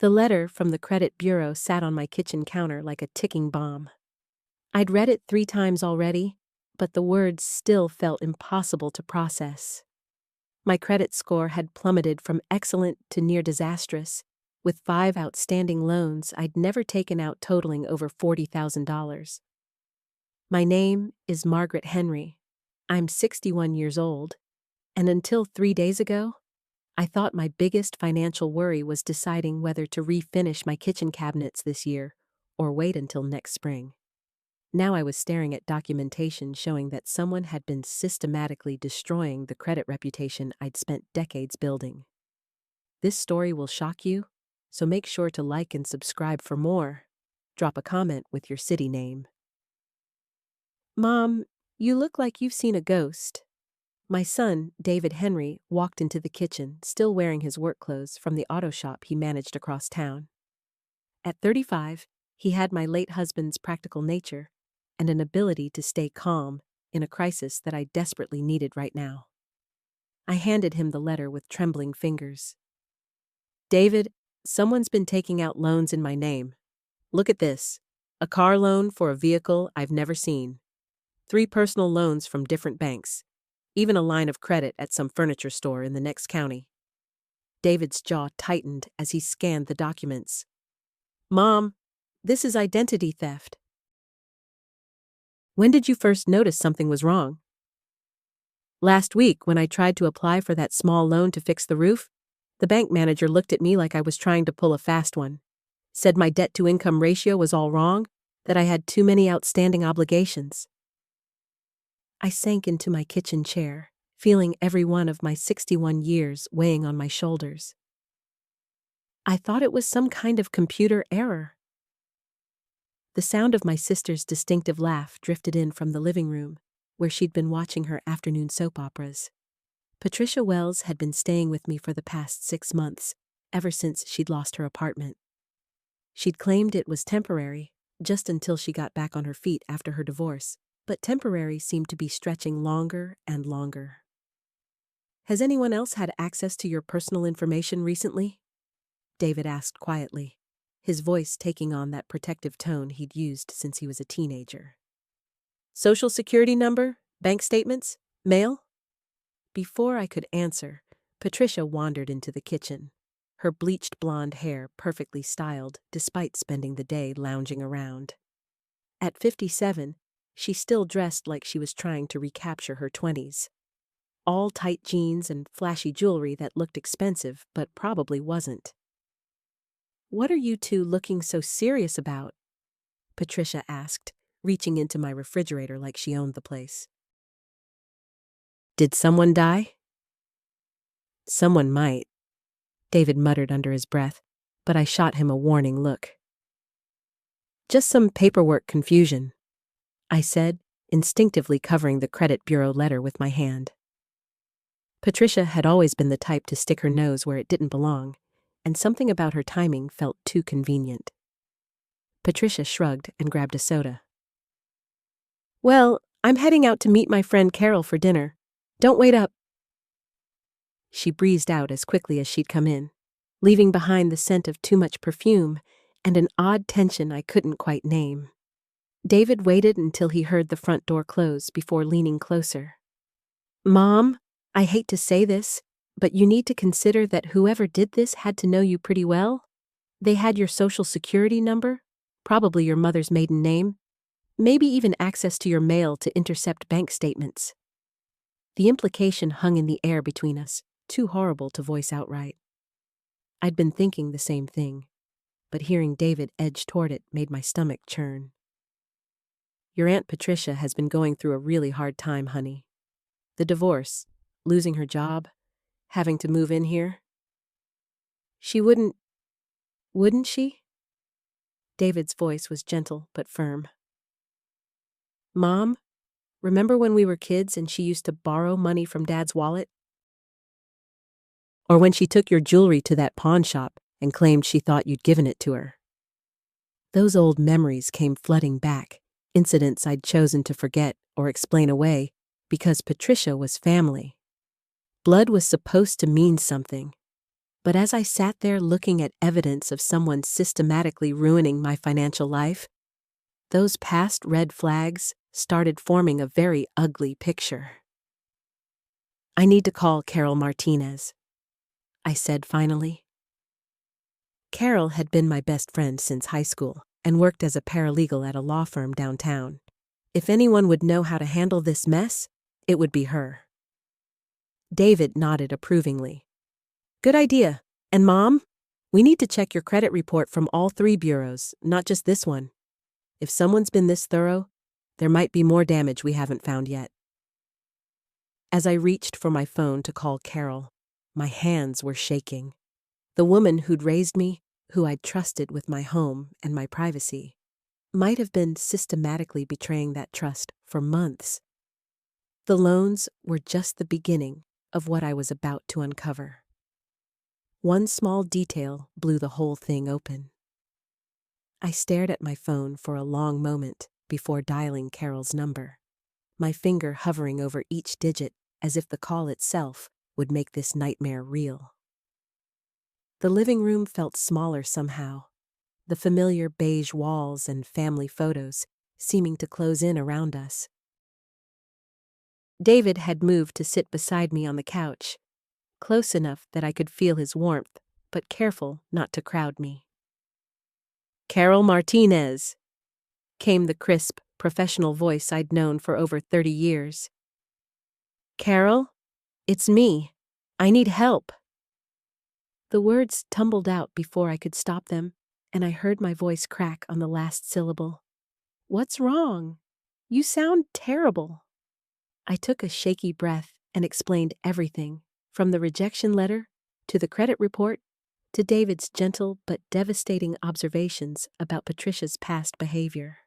The letter from the credit bureau sat on my kitchen counter like a ticking bomb. I'd read it 3 times already, but the words still felt impossible to process. My credit score had plummeted from excellent to near disastrous, with 5 outstanding loans I'd never taken out totaling over $40,000. My name is Margaret Henry. I'm 61 years old, and until 3 days ago, I thought my biggest financial worry was deciding whether to refinish my kitchen cabinets this year or wait until next spring. Now I was staring at documentation showing that someone had been systematically destroying the credit reputation I'd spent decades building. This story will shock you, so make sure to like and subscribe for more. Drop a comment with your city name. Mom, you look like you've seen a ghost. My son, David Henry, walked into the kitchen, still wearing his work clothes from the auto shop he managed across town. At 35, he had my late husband's practical nature and an ability to stay calm in a crisis that I desperately needed right now. I handed him the letter with trembling fingers. David, someone's been taking out loans in my name. Look at this. A car loan for a vehicle I've never seen. 3 personal loans from different banks. Even a line of credit at some furniture store in the next county. David's jaw tightened as he scanned the documents. Mom, this is identity theft. When did you first notice something was wrong? Last week, when I tried to apply for that small loan to fix the roof, the bank manager looked at me like I was trying to pull a fast one. Said my debt-to-income ratio was all wrong, that I had too many outstanding obligations. I sank into my kitchen chair, feeling every one of my 61 years weighing on my shoulders. I thought it was some kind of computer error. The sound of my sister's distinctive laugh drifted in from the living room, where she'd been watching her afternoon soap operas. Patricia Wells had been staying with me for the past 6 months, ever since she'd lost her apartment. She'd claimed it was temporary, just until she got back on her feet after her divorce. But temporary seemed to be stretching longer and longer. Has anyone else had access to your personal information recently? David asked quietly, his voice taking on that protective tone he'd used since he was a teenager. Social security number? Bank statements? Mail? Before I could answer, Patricia wandered into the kitchen, her bleached blonde hair perfectly styled despite spending the day lounging around. At 57, she still dressed like she was trying to recapture her 20s. All tight jeans and flashy jewelry that looked expensive but probably wasn't. What are you two looking so serious about? Patricia asked, reaching into my refrigerator like she owned the place. Did someone die? Someone might, David muttered under his breath, but I shot him a warning look. Just some paperwork confusion, I said, instinctively covering the credit bureau letter with my hand. Patricia had always been the type to stick her nose where it didn't belong, and something about her timing felt too convenient. Patricia shrugged and grabbed a soda. Well, I'm heading out to meet my friend Carol for dinner. Don't wait up. She breezed out as quickly as she'd come in, leaving behind the scent of too much perfume and an odd tension I couldn't quite name. David waited until he heard the front door close before leaning closer. Mom, I hate to say this, but you need to consider that whoever did this had to know you pretty well. They had your social security number, probably your mother's maiden name, maybe even access to your mail to intercept bank statements. The implication hung in the air between us, too horrible to voice outright. I'd been thinking the same thing, but hearing David edge toward it made my stomach churn. Your Aunt Patricia has been going through a really hard time, honey. The divorce, losing her job, having to move in here. She wouldn't she? David's voice was gentle but firm. Mom, remember when we were kids and she used to borrow money from Dad's wallet? Or when she took your jewelry to that pawn shop and claimed she thought you'd given it to her? Those old memories came flooding back, incidents I'd chosen to forget or explain away because Patricia was family. Blood was supposed to mean something. But as I sat there looking at evidence of someone systematically ruining my financial life, those past red flags started forming a very ugly picture. "I need to call Carol Martinez," I said finally. Carol had been my best friend since high school and worked as a paralegal at a law firm downtown. If anyone would know how to handle this mess, it would be her. David nodded approvingly. "Good idea. And Mom, we need to check your credit report from all 3 bureaus, not just this one. If someone's been this thorough, there might be more damage we haven't found yet." As I reached for my phone to call Carol, my hands were shaking. The woman who'd raised me, who I'd trusted with my home and my privacy, might have been systematically betraying that trust for months. The loans were just the beginning of what I was about to uncover. One small detail blew the whole thing open. I stared at my phone for a long moment before dialing Carol's number, my finger hovering over each digit as if the call itself would make this nightmare real. The living room felt smaller somehow, the familiar beige walls and family photos seeming to close in around us. David had moved to sit beside me on the couch, close enough that I could feel his warmth, but careful not to crowd me. "Carol Martinez," came the crisp, professional voice I'd known for over 30 years. "Carol, it's me. I need help." The words tumbled out before I could stop them, and I heard my voice crack on the last syllable. "What's wrong? You sound terrible." I took a shaky breath and explained everything, from the rejection letter, to the credit report, to David's gentle but devastating observations about Patricia's past behavior.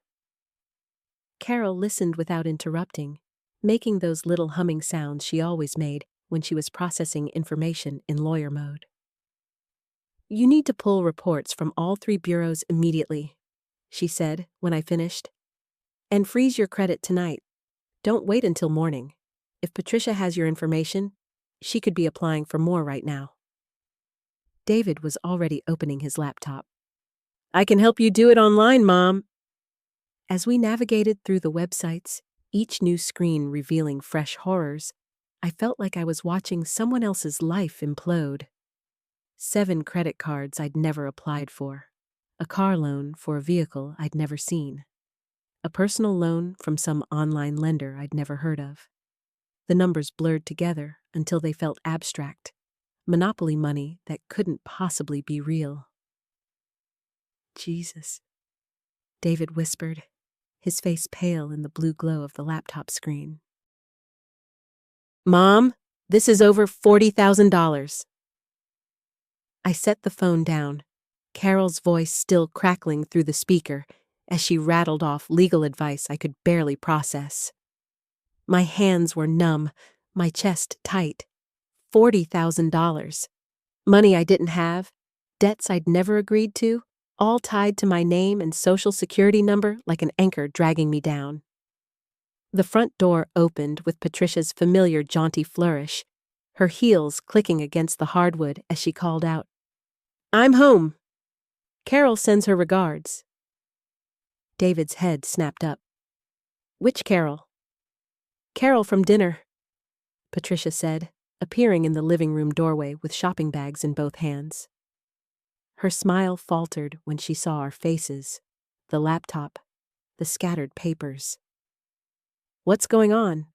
Carol listened without interrupting, making those little humming sounds she always made when she was processing information in lawyer mode. "You need to pull reports from all 3 bureaus immediately," she said when I finished. "And freeze your credit tonight. Don't wait until morning. If Patricia has your information, she could be applying for more right now." David was already opening his laptop. "I can help you do it online, Mom." As we navigated through the websites, each new screen revealing fresh horrors, I felt like I was watching someone else's life implode. 7 credit cards I'd never applied for, a car loan for a vehicle I'd never seen, a personal loan from some online lender I'd never heard of. The numbers blurred together until they felt abstract, monopoly money that couldn't possibly be real. "Jesus," David whispered, his face pale in the blue glow of the laptop screen. "Mom, this is over $40,000. I set the phone down, Carol's voice still crackling through the speaker as she rattled off legal advice I could barely process. My hands were numb, my chest tight. $40,000. Money I didn't have, debts I'd never agreed to, all tied to my name and social security number like an anchor dragging me down. The front door opened with Patricia's familiar jaunty flourish, her heels clicking against the hardwood as she called out, "I'm home. Carol sends her regards." David's head snapped up. "Which Carol?" "Carol from dinner," Patricia said, appearing in the living room doorway with shopping bags in both hands. Her smile faltered when she saw our faces, the laptop, the scattered papers. "What's going on?"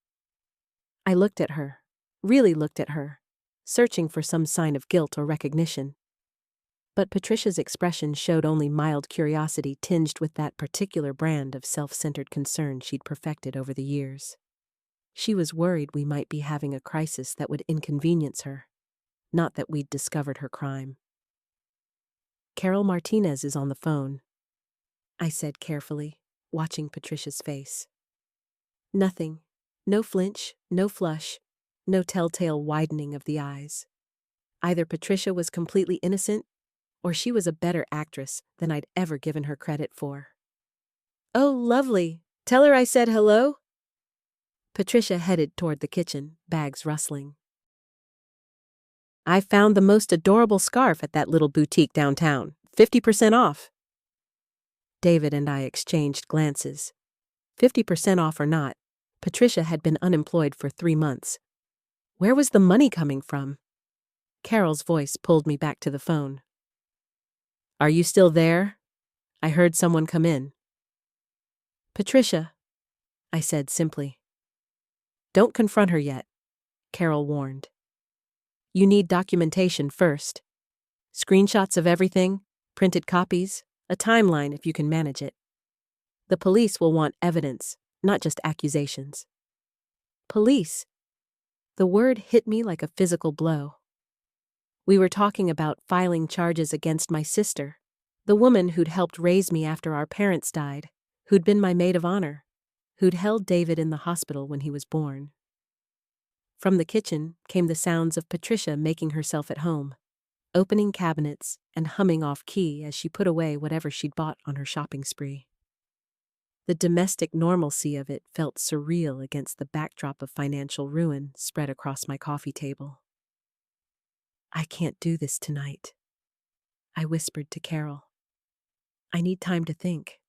I looked at her, really looked at her, searching for some sign of guilt or recognition. But Patricia's expression showed only mild curiosity tinged with that particular brand of self-centered concern she'd perfected over the years. She was worried we might be having a crisis that would inconvenience her, not that we'd discovered her crime. "Carol Martinez is on the phone," I said carefully, watching Patricia's face. Nothing. No flinch, no flush, no telltale widening of the eyes. Either Patricia was completely innocent, or she was a better actress than I'd ever given her credit for. "Oh, lovely. Tell her I said hello." Patricia headed toward the kitchen, bags rustling. I found the most adorable scarf at that little boutique downtown. 50% off. David and I exchanged glances. 50% off or not, Patricia had been unemployed for 3 months. Where was the money coming from? Carol's voice pulled me back to the phone. Are you still there? I heard someone come in. Patricia, I said simply. Don't confront her yet, Carol warned. You need documentation first. Screenshots of everything, printed copies, a timeline if you can manage it. The police will want evidence, not just accusations. Police. The word hit me like a physical blow. We were talking about filing charges against my sister, the woman who'd helped raise me after our parents died, who'd been my maid of honor, who'd held David in the hospital when he was born. From the kitchen came the sounds of Patricia making herself at home, opening cabinets and humming off key as she put away whatever she'd bought on her shopping spree. The domestic normalcy of it felt surreal against the backdrop of financial ruin spread across my coffee table. I can't do this tonight, I whispered to Carol. I need time to think.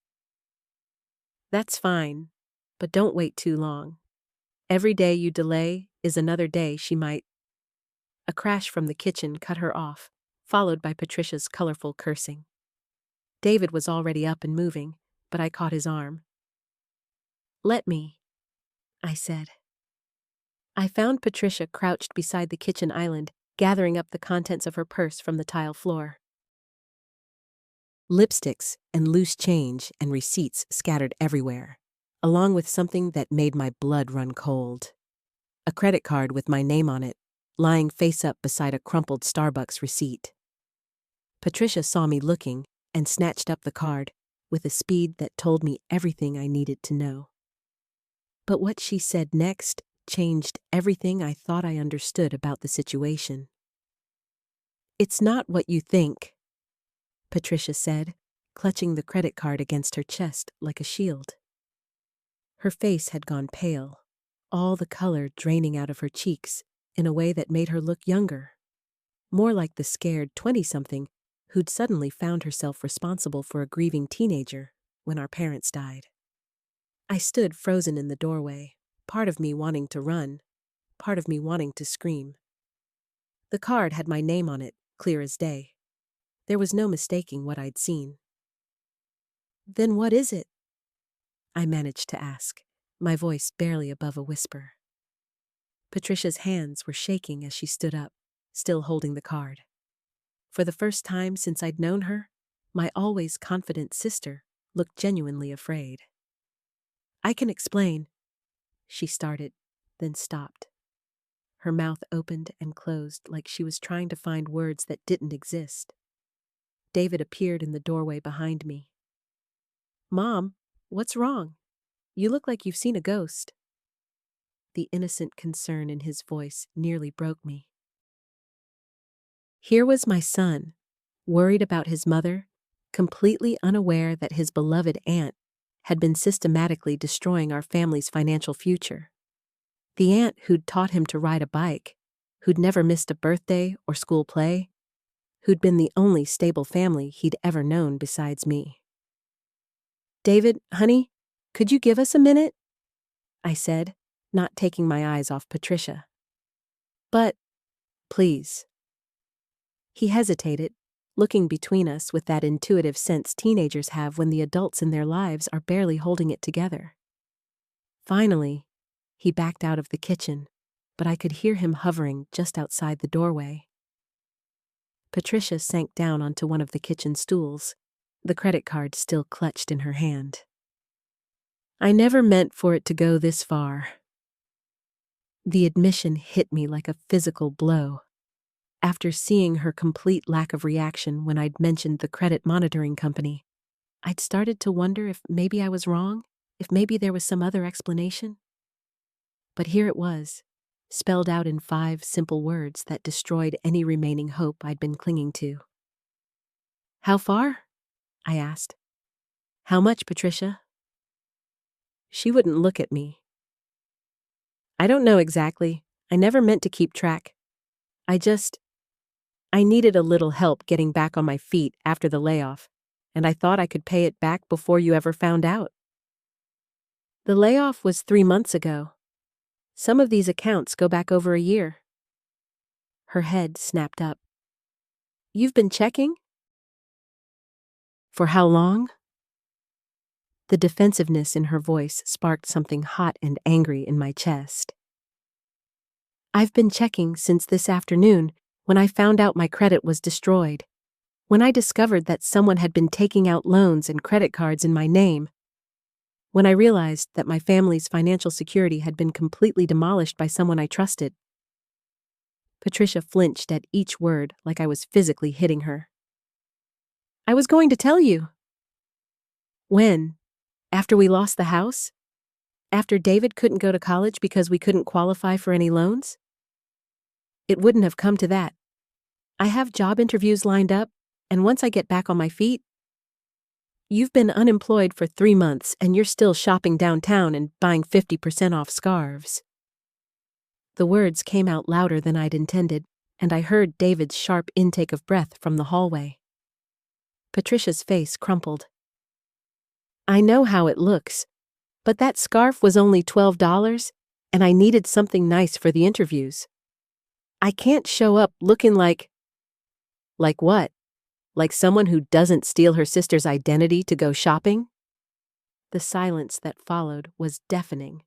That's fine, but don't wait too long. Every day you delay is another day she might. A crash from the kitchen cut her off, followed by Patricia's colorful cursing. David was already up and moving, but I caught his arm. Let me, I said. I found Patricia crouched beside the kitchen island, gathering up the contents of her purse from the tile floor. Lipsticks and loose change and receipts scattered everywhere, along with something that made my blood run cold. A credit card with my name on it, lying face up beside a crumpled Starbucks receipt. Patricia saw me looking and snatched up the card with a speed that told me everything I needed to know. But what she said next changed everything I thought I understood about the situation. It's not what you think, Patricia said, clutching the credit card against her chest like a shield. Her face had gone pale, all the color draining out of her cheeks in a way that made her look younger, more like the scared 20-something who'd suddenly found herself responsible for a grieving teenager when our parents died. I stood frozen in the doorway, part of me wanting to run, part of me wanting to scream. The card had my name on it, clear as day. There was no mistaking what I'd seen. Then what is it? I managed to ask, my voice barely above a whisper. Patricia's hands were shaking as she stood up, still holding the card. For the first time since I'd known her, my always confident sister looked genuinely afraid. I can explain, she started, then stopped. Her mouth opened and closed like she was trying to find words that didn't exist. David appeared in the doorway behind me. Mom, what's wrong? You look like you've seen a ghost. The innocent concern in his voice nearly broke me. Here was my son, worried about his mother, completely unaware that his beloved aunt had been systematically destroying our family's financial future. The aunt who'd taught him to ride a bike, who'd never missed a birthday or school play, who'd been the only stable family he'd ever known besides me. David, honey, could you give us a minute? I said, not taking my eyes off Patricia. But, please. He hesitated, looking between us with that intuitive sense teenagers have when the adults in their lives are barely holding it together. Finally, he backed out of the kitchen, but I could hear him hovering just outside the doorway. Patricia sank down onto one of the kitchen stools, the credit card still clutched in her hand. I never meant for it to go this far. The admission hit me like a physical blow. After seeing her complete lack of reaction when I'd mentioned the credit monitoring company, I'd started to wonder if maybe I was wrong, if maybe there was some other explanation. But here it was, spelled out in 5 simple words that destroyed any remaining hope I'd been clinging to. How far? I asked. How much, Patricia? She wouldn't look at me. I don't know exactly. I never meant to keep track. I just, I needed a little help getting back on my feet after the layoff, and I thought I could pay it back before you ever found out. The layoff was 3 months ago. Some of these accounts go back over a year. Her head snapped up. You've been checking? For how long? The defensiveness in her voice sparked something hot and angry in my chest. I've been checking since this afternoon, when I found out my credit was destroyed. When I discovered that someone had been taking out loans and credit cards in my name. When I realized that my family's financial security had been completely demolished by someone I trusted. Patricia flinched at each word like I was physically hitting her. I was going to tell you. When? After we lost the house? After David couldn't go to college because we couldn't qualify for any loans? It wouldn't have come to that. I have job interviews lined up, and once I get back on my feet. You've been unemployed for 3 months and you're still shopping downtown and buying 50% off scarves. The words came out louder than I'd intended, and I heard David's sharp intake of breath from the hallway. Patricia's face crumpled. I know how it looks, but that scarf was only $12, and I needed something nice for the interviews. I can't show up looking like... Like what? Like someone who doesn't steal her sister's identity to go shopping? The silence that followed was deafening.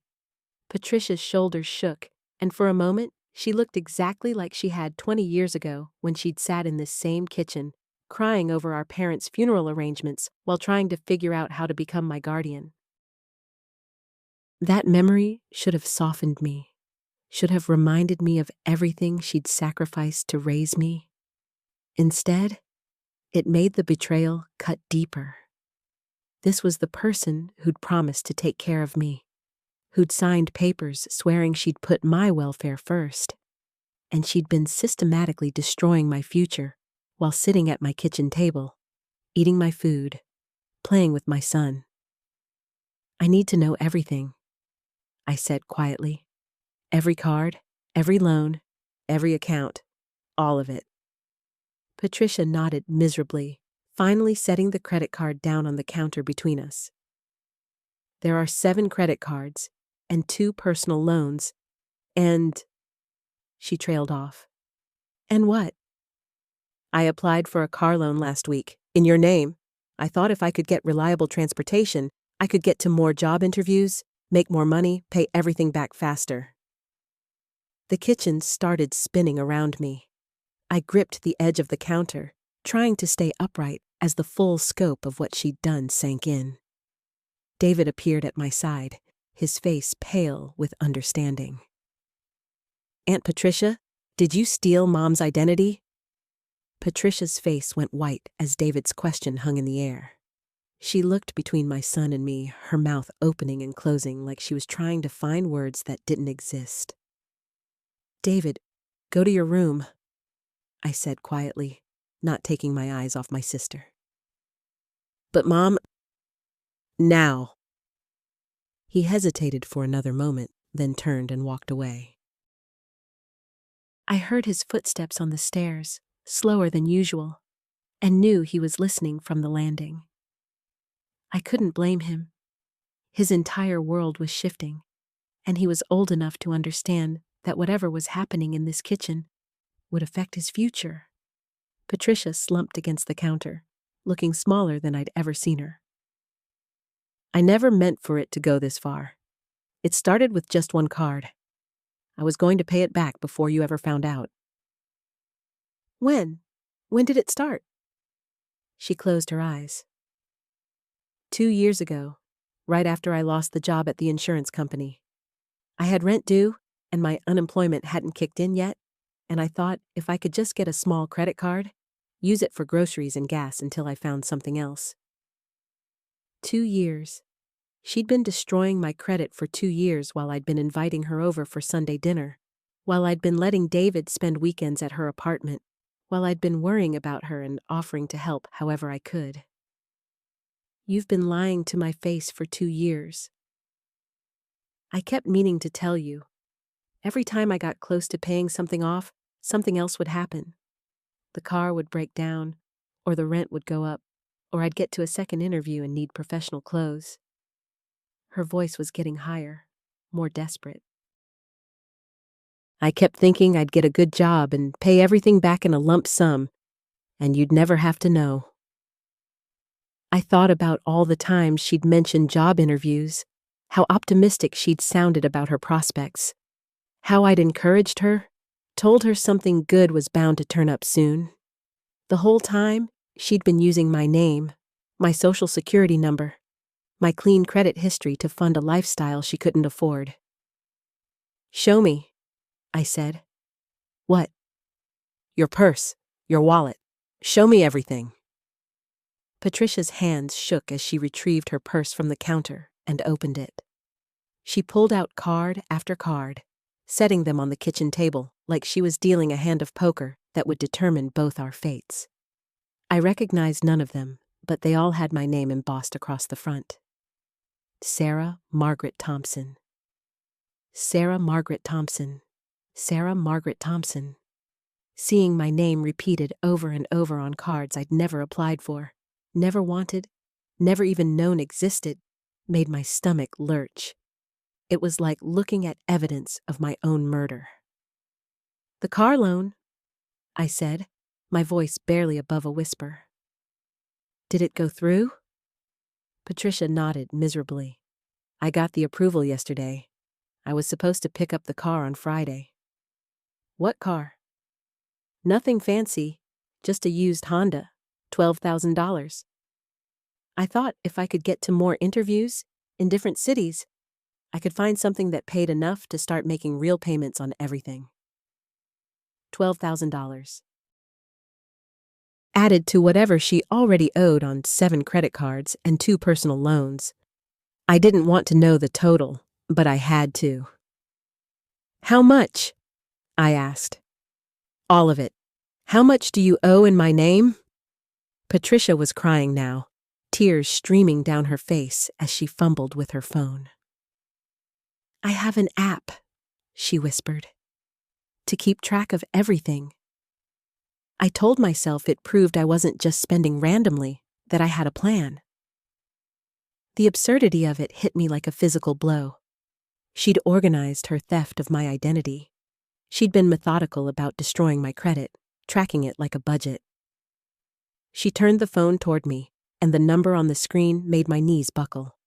Patricia's shoulders shook, and for a moment, she looked exactly like she had 20 years ago when she'd sat in this same kitchen, crying over our parents' funeral arrangements while trying to figure out how to become my guardian. That memory should have softened me, should have reminded me of everything she'd sacrificed to raise me. Instead, it made the betrayal cut deeper. This was the person who'd promised to take care of me, who'd signed papers swearing she'd put my welfare first, and she'd been systematically destroying my future while sitting at my kitchen table, eating my food, playing with my son. I need to know everything, I said quietly. Every card, every loan, every account, all of it. Patricia nodded miserably, finally setting the credit card down on the counter between us. There are 7 credit cards and 2 personal loans, and... She trailed off. And what? I applied for a car loan last week, in your name. I thought if I could get reliable transportation, I could get to more job interviews, make more money, pay everything back faster. The kitchen started spinning around me. I gripped the edge of the counter, trying to stay upright as the full scope of what she'd done sank in. David appeared at my side, his face pale with understanding. Aunt Patricia, did you steal Mom's identity? Patricia's face went white as David's question hung in the air. She looked between my son and me, her mouth opening and closing like she was trying to find words that didn't exist. David, go to your room, I said quietly, not taking my eyes off my sister. But Mom... Now. He hesitated for another moment, then turned and walked away. I heard his footsteps on the stairs, slower than usual, and knew he was listening from the landing. I couldn't blame him. His entire world was shifting, and he was old enough to understand that whatever was happening in this kitchen would affect his future. Patricia slumped against the counter, looking smaller than I'd ever seen her. I never meant for it to go this far. It started with just 1 card. I was going to pay it back before you ever found out. When? When did it start? She closed her eyes. 2 years ago, right after I lost the job at the insurance company. I had rent due, and my unemployment hadn't kicked in yet, and I thought if I could just get a small credit card, use it for groceries and gas until I found something else. 2 years. She'd been destroying my credit for 2 years while I'd been inviting her over for Sunday dinner, while I'd been letting David spend weekends at her apartment, while I'd been worrying about her and offering to help however I could. You've been lying to my face for 2 years. I kept meaning to tell you. Every time I got close to paying something off, something else would happen. The car would break down, or the rent would go up, or I'd get to a second interview and need professional clothes. Her voice was getting higher, more desperate. I kept thinking I'd get a good job and pay everything back in a lump sum, and you'd never have to know. I thought about all the times she'd mentioned job interviews, how optimistic she'd sounded about her prospects, how I'd encouraged her, told her something good was bound to turn up soon. The whole time, she'd been using my name, my social security number, my clean credit history to fund a lifestyle she couldn't afford. "Show me," I said. "What?" "Your purse, your wallet. Show me everything." Patricia's hands shook as she retrieved her purse from the counter and opened it. She pulled out card after card, setting them on the kitchen table like she was dealing a hand of poker that would determine both our fates. I recognized none of them, but they all had my name embossed across the front. Sarah Margaret Thompson. Sarah Margaret Thompson. Sarah Margaret Thompson. Seeing my name repeated over and over on cards I'd never applied for, never wanted, never even known existed, made my stomach lurch. It was like looking at evidence of my own murder. "The car loan," I said, my voice barely above a whisper. "Did it go through?" Patricia nodded miserably. "I got the approval yesterday. I was supposed to pick up the car on Friday." "What car?" "Nothing fancy, just a used Honda, $12,000. I thought if I could get to more interviews in different cities, I could find something that paid enough to start making real payments on everything." $12,000. Added to whatever she already owed on 7 credit cards and 2 personal loans. I didn't want to know the total, but I had to. "How much?" I asked. "All of it. How much do you owe in my name?" Patricia was crying now, tears streaming down her face as she fumbled with her phone. "I have an app," she whispered, "to keep track of everything." I told myself it proved I wasn't just spending randomly, that I had a plan. The absurdity of it hit me like a physical blow. She'd organized her theft of my identity. She'd been methodical about destroying my credit, tracking it like a budget. She turned the phone toward me, and the number on the screen made my knees buckle.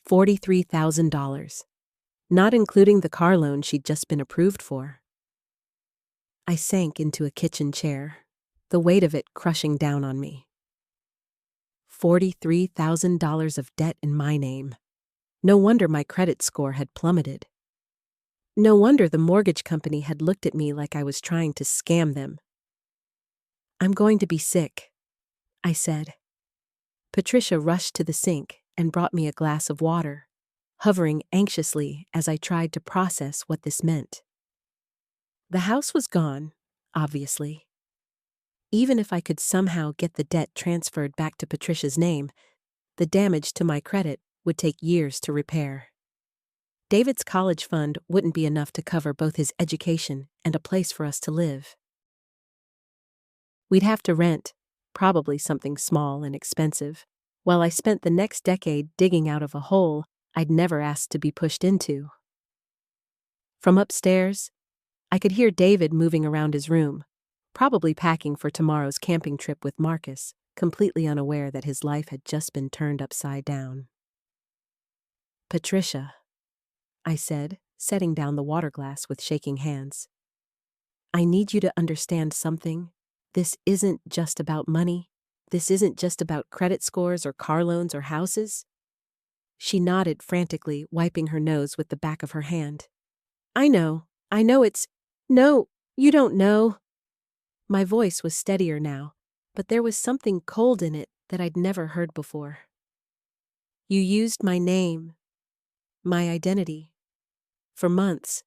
$43,000, not including the car loan she'd just been approved for. I sank into a kitchen chair, the weight of it crushing down on me. $43,000 of debt in my name. No wonder my credit score had plummeted. No wonder the mortgage company had looked at me like I was trying to scam them. "I'm going to be sick," I said. Patricia rushed to the sink and brought me a glass of water, hovering anxiously as I tried to process what this meant. The house was gone, obviously. Even if I could somehow get the debt transferred back to Patricia's name, the damage to my credit would take years to repair. David's college fund wouldn't be enough to cover both his education and a place for us to live. We'd have to rent, probably something small and expensive, while I spent the next decade digging out of a hole I'd never asked to be pushed into. From upstairs, I could hear David moving around his room, probably packing for tomorrow's camping trip with Marcus, completely unaware that his life had just been turned upside down. "Patricia," I said, setting down the water glass with shaking hands. "I need you to understand something. This isn't just about money. This isn't just about credit scores or car loans or houses." She nodded frantically, wiping her nose with the back of her hand. I know it's... No, you don't know." My voice was steadier now, but there was something cold in it that I'd never heard before. "You used my name, my identity, for months.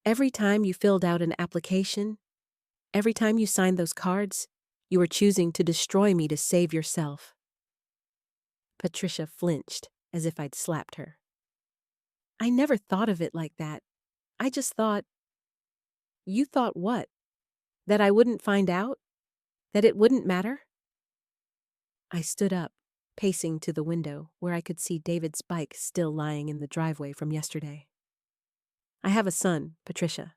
Every time you filled out an application, every time you signed those cards, you were choosing to destroy me to save yourself." Patricia flinched, as if I'd slapped her. "I never thought of it like that. I just thought..." "You thought what?" That I wouldn't find out? That it wouldn't matter? I stood up, pacing to the window where I could see David's bike still lying in the driveway from yesterday. I have a son, Patricia.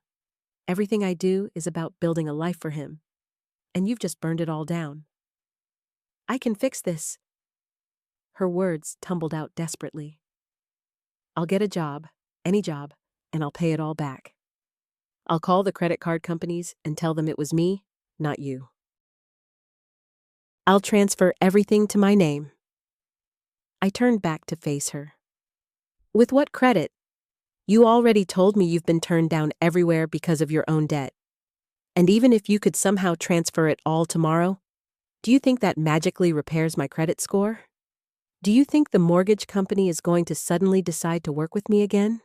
Everything I do is about building a life for him, and you've just burned it all down. I can fix this. Her words tumbled out desperately. I'll get a job, any job, and I'll pay it all back. I'll call the credit card companies and tell them it was me, not you. I'll transfer everything to my name. I turned back to face her. With what credit? You already told me you've been turned down everywhere because of your own debt. And even if you could somehow transfer it all tomorrow, do you think that magically repairs my credit score? Do you think the mortgage company is going to suddenly decide to work with me again?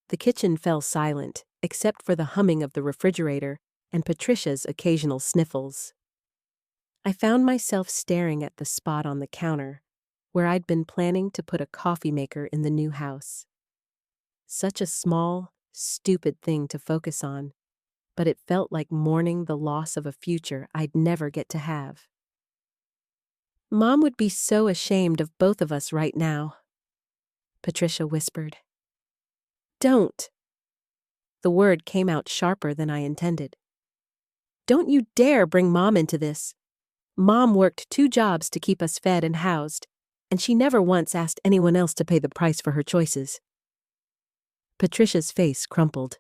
The kitchen fell silent, except for the humming of the refrigerator and Patricia's occasional sniffles. I found myself staring at the spot on the counter where I'd been planning to put a coffee maker in the new house. Such a small, stupid thing to focus on, but it felt like mourning the loss of a future I'd never get to have. Mom would be so ashamed of both of us right now, Patricia whispered. Don't. The word came out sharper than I intended. Don't you dare bring Mom into this. Mom worked 2 jobs to keep us fed and housed, and she never once asked anyone else to pay the price for her choices. Patricia's face crumpled.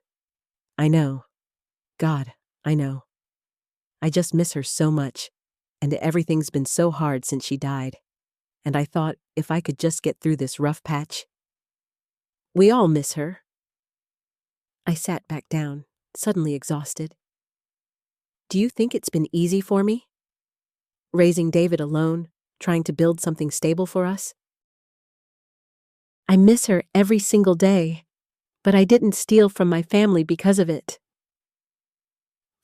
I know. God, I know. I just miss her so much, and everything's been so hard since she died. And I thought if I could just get through this rough patch. We all miss her. I sat back down, suddenly exhausted. Do you think it's been easy for me? Raising David alone, trying to build something stable for us? I miss her every single day, but I didn't steal from my family because of it.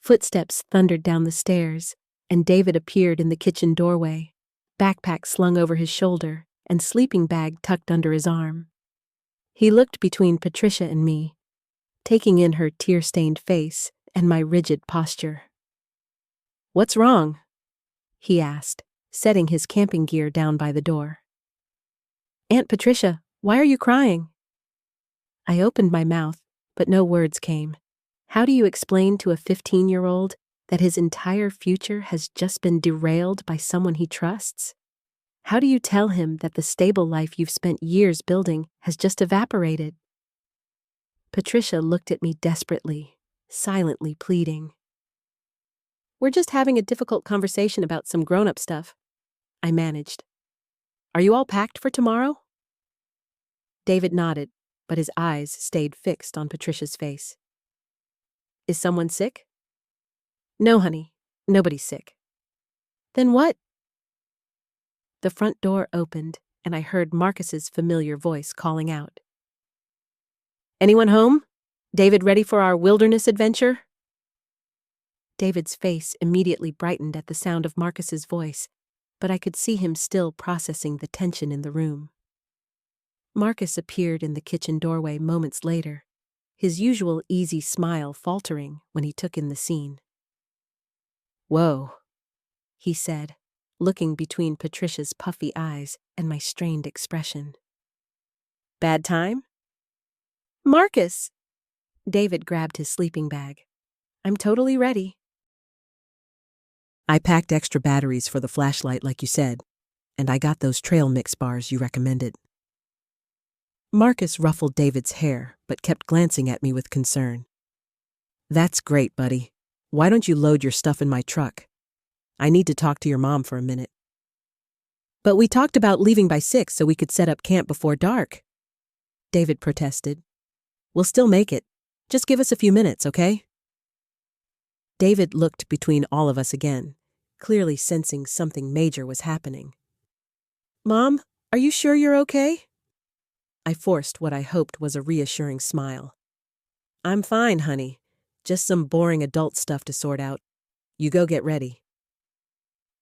Footsteps thundered down the stairs, and David appeared in the kitchen doorway, backpack slung over his shoulder and sleeping bag tucked under his arm. He looked between Patricia and me, taking in her tear-stained face and my rigid posture. What's wrong? He asked, setting his camping gear down by the door. Aunt Patricia, why are you crying? I opened my mouth, but no words came. How do you explain to a 15-year-old that his entire future has just been derailed by someone he trusts? How do you tell him that the stable life you've spent years building has just evaporated? Patricia looked at me desperately, silently pleading. We're just having a difficult conversation about some grown-up stuff, I managed. Are you all packed for tomorrow? David nodded, but his eyes stayed fixed on Patricia's face. Is someone sick? No, honey, nobody's sick. Then what? The front door opened, and I heard Marcus's familiar voice calling out. Anyone home? David ready for our wilderness adventure? David's face immediately brightened at the sound of Marcus's voice, but I could see him still processing the tension in the room. Marcus appeared in the kitchen doorway moments later, his usual easy smile faltering when he took in the scene. Whoa, he said, looking between Patricia's puffy eyes and my strained expression. Bad time? Marcus! David grabbed his sleeping bag. I'm totally ready. I packed extra batteries for the flashlight like you said, and I got those trail mix bars you recommended. Marcus ruffled David's hair, but kept glancing at me with concern. That's great, buddy. Why don't you load your stuff in my truck? I need to talk to your mom for a minute. But we talked about leaving by 6 so we could set up camp before dark, David protested. We'll still make it. Just give us a few minutes, okay? David looked between all of us again, clearly sensing something major was happening. Mom, are you sure you're okay? I forced what I hoped was a reassuring smile. I'm fine, honey. Just some boring adult stuff to sort out. You go get ready.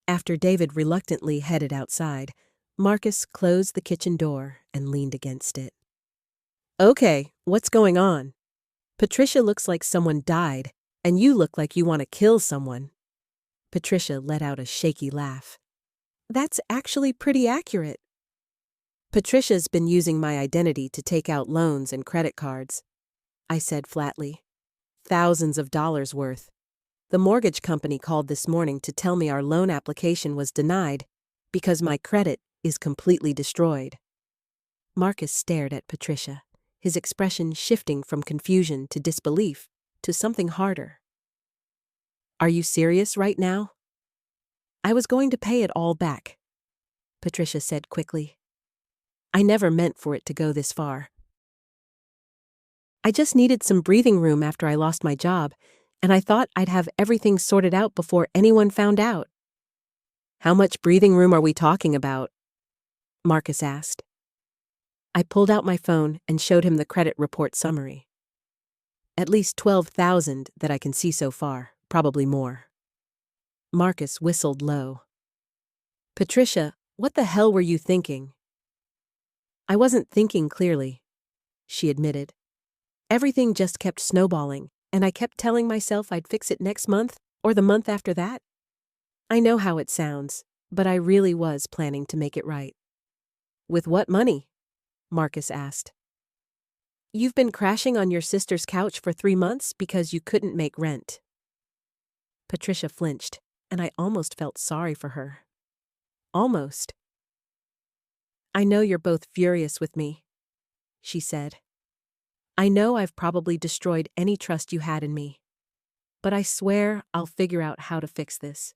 After David reluctantly headed outside, Marcus closed the kitchen door and leaned against it. Okay, what's going on? Patricia looks like someone died, And you look like you want to kill someone. Patricia let out a shaky laugh. That's actually pretty accurate. Patricia's been using my identity to take out loans and credit cards, I said flatly. Thousands of dollars worth. The mortgage company called this morning to tell me our loan application was denied because my credit is completely destroyed. Marcus stared at Patricia, his expression shifting from confusion to disbelief to something harder. Are you serious right now? I was going to pay it all back, Patricia said quickly. I never meant for it to go this far. I just needed some breathing room after I lost my job, and I thought I'd have everything sorted out before anyone found out. How much breathing room are we talking about? Marcus asked. I pulled out my phone and showed him the credit report summary. At least 12,000 that I can see so far, probably more. Marcus whistled low. Patricia, what the hell were you thinking? I wasn't thinking clearly, she admitted. Everything just kept snowballing, and I kept telling myself I'd fix it next month or the month after that. I know how it sounds, but I really was planning to make it right. With what money? Marcus asked. You've been crashing on your sister's couch for 3 months because you couldn't make rent. Patricia flinched, and I almost felt sorry for her. Almost. I know you're both furious with me, she said. I know I've probably destroyed any trust you had in me, but I swear I'll figure out how to fix this.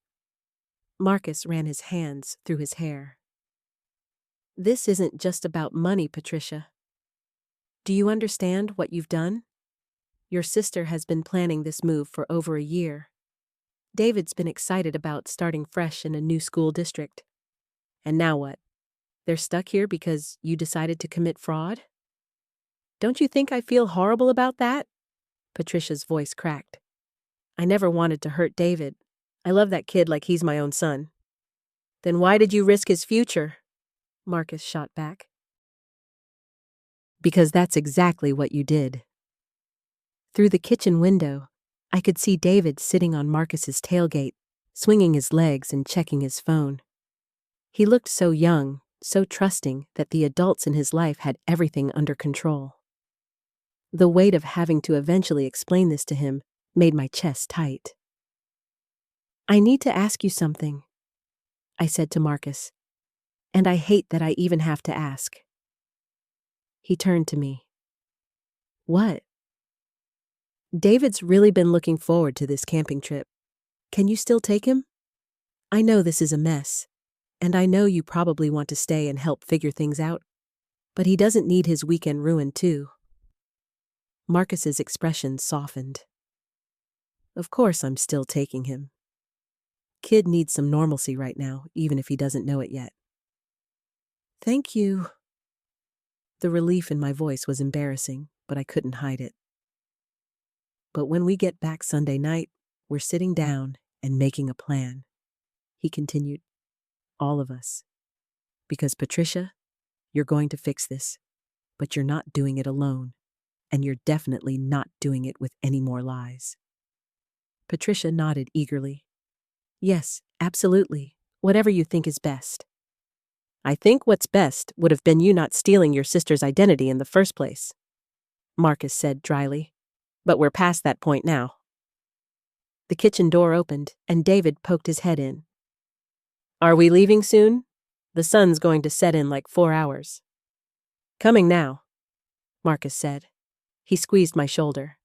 Marcus ran his hands through his hair. This isn't just about money, Patricia. Do you understand what you've done? Your sister has been planning this move for over a year. David's been excited about starting fresh in a new school district. And now what? They're stuck here because you decided to commit fraud? Don't you think I feel horrible about that? Patricia's voice cracked. I never wanted to hurt David. I love that kid like he's my own son. Then why did you risk his future? Marcus shot back. Because that's exactly what you did. Through the kitchen window, I could see David sitting on Marcus's tailgate, swinging his legs and checking his phone. He looked so young, so trusting that the adults in his life had everything under control. The weight of having to eventually explain this to him made my chest tight. I need to ask you something, I said to Marcus, and I hate that I even have to ask. He turned to me. What? David's really been looking forward to this camping trip. Can you still take him? I know this is a mess, and I know you probably want to stay and help figure things out, but he doesn't need his weekend ruined too. Marcus's expression softened. Of course I'm still taking him. Kid needs some normalcy right now, even if he doesn't know it yet. Thank you. The relief in my voice was embarrassing, but I couldn't hide it. But when we get back Sunday night, we're sitting down and making a plan, he continued. All of us. Because Patricia, you're going to fix this, but you're not doing it alone, and you're definitely not doing it with any more lies. Patricia nodded eagerly. Yes, absolutely. Whatever you think is best. I think what's best would have been you not stealing your sister's identity in the first place, Marcus said dryly. But we're past that point now. The kitchen door opened, and David poked his head in. Are we leaving soon? The sun's going to set in like 4 hours. Coming now, Marcus said. He squeezed my shoulder.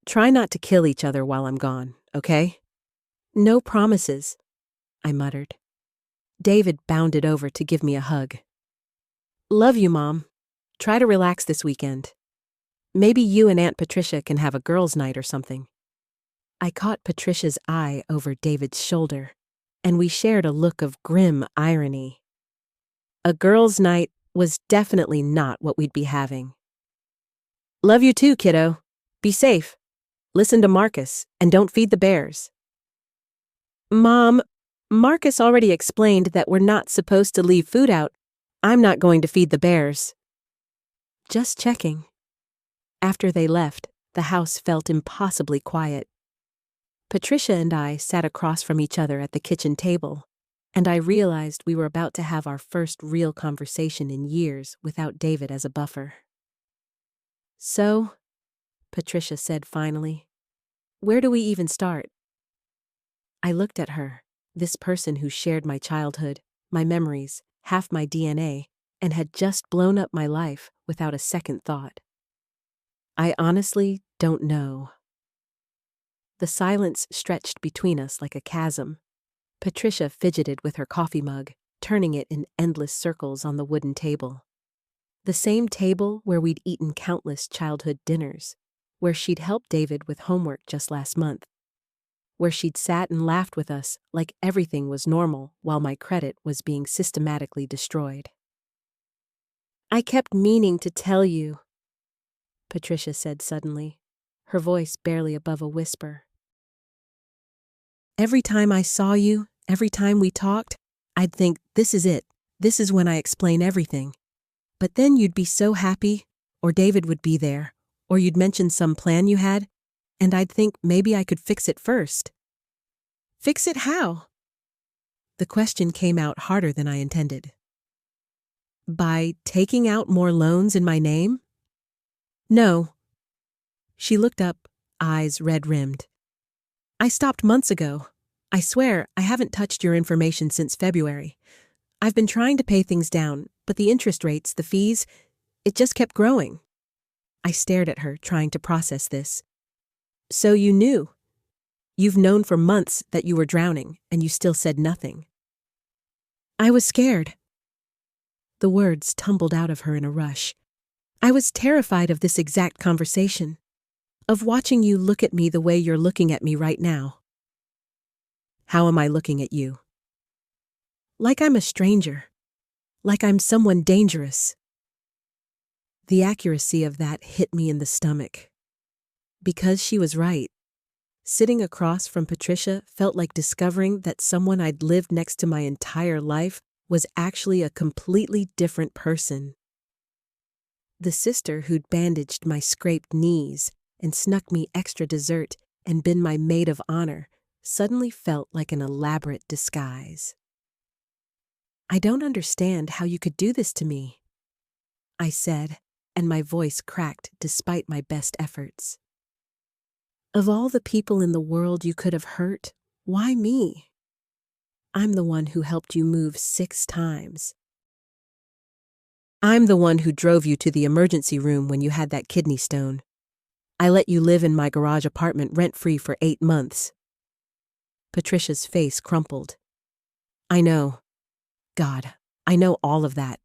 Try not to kill each other while I'm gone, okay? No promises, I muttered. David bounded over to give me a hug. Love you, Mom. Try to relax this weekend. Maybe you and Aunt Patricia can have a girls' night or something. I caught Patricia's eye over David's shoulder, and we shared a look of grim irony. A girls' night was definitely not what we'd be having. Love you too, kiddo. Be safe. Listen to Marcus, and don't feed the bears. Mom, Marcus already explained that we're not supposed to leave food out. I'm not going to feed the bears. Just checking. After they left, The house felt impossibly quiet. Patricia and I sat across from each other at the kitchen table, and I realized we were about to have our first real conversation in years without David as a buffer. "So," Patricia said finally, "where do we even start?" I looked at her, this person who shared my childhood, my memories, half my DNA, and had just blown up my life without a second thought. "I honestly don't know." The silence stretched between us like a chasm. Patricia fidgeted with her coffee mug, turning it in endless circles on the wooden table. The same table where we'd eaten countless childhood dinners, where she'd helped David with homework just last month, where she'd sat and laughed with us like everything was normal while my credit was being systematically destroyed. "I kept meaning to tell you," Patricia said suddenly, her voice barely above a whisper. "Every time I saw you, every time we talked, I'd think, this is it. This is when I explain everything. But then you'd be so happy, or David would be there, or you'd mention some plan you had, and I'd think maybe I could fix it first." "Fix it how?" The question came out harder than I intended. "By taking out more loans in my name?" "No." She looked up, eyes red-rimmed. "I stopped months ago. I swear, I haven't touched your information since February. I've been trying to pay things down, but the interest rates, the fees, it just kept growing." I stared at her, trying to process this. "So you knew? You've known for months that you were drowning, and you still said nothing." "I was scared." The words tumbled out of her in a rush. "I was terrified of this exact conversation, of watching you look at me the way you're looking at me right now." "How am I looking at you?" "Like I'm a stranger. Like I'm someone dangerous." The accuracy of that hit me in the stomach. Because she was right. Sitting across from Patricia felt like discovering that someone I'd lived next to my entire life was actually a completely different person. The sister who'd bandaged my scraped knees and snuck me extra dessert and been my maid of honor suddenly felt like an elaborate disguise. "I don't understand how you could do this to me," I said, and my voice cracked despite my best efforts. "Of all the people in the world you could have hurt, why me? I'm the one who helped you move 6 times. I'm the one who drove you to the emergency room when you had that kidney stone. I let you live in my garage apartment rent-free for 8 months." Patricia's face crumpled. "I know. God, I know all of that.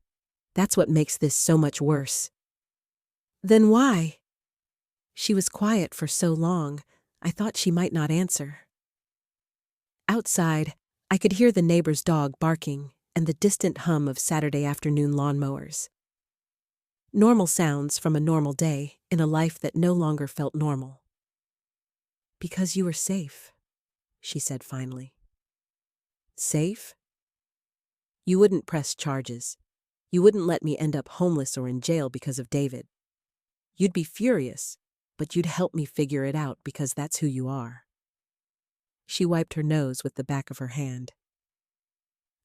That's what makes this so much worse." "Then why?" She was quiet for so long, I thought she might not answer. Outside, I could hear the neighbor's dog barking and the distant hum of Saturday afternoon lawnmowers. Normal sounds from a normal day in a life that no longer felt normal. "Because you were safe," she said finally. "Safe? You wouldn't press charges. You wouldn't let me end up homeless or in jail because of David. You'd be furious, but you'd help me figure it out because that's who you are." She wiped her nose with the back of her hand.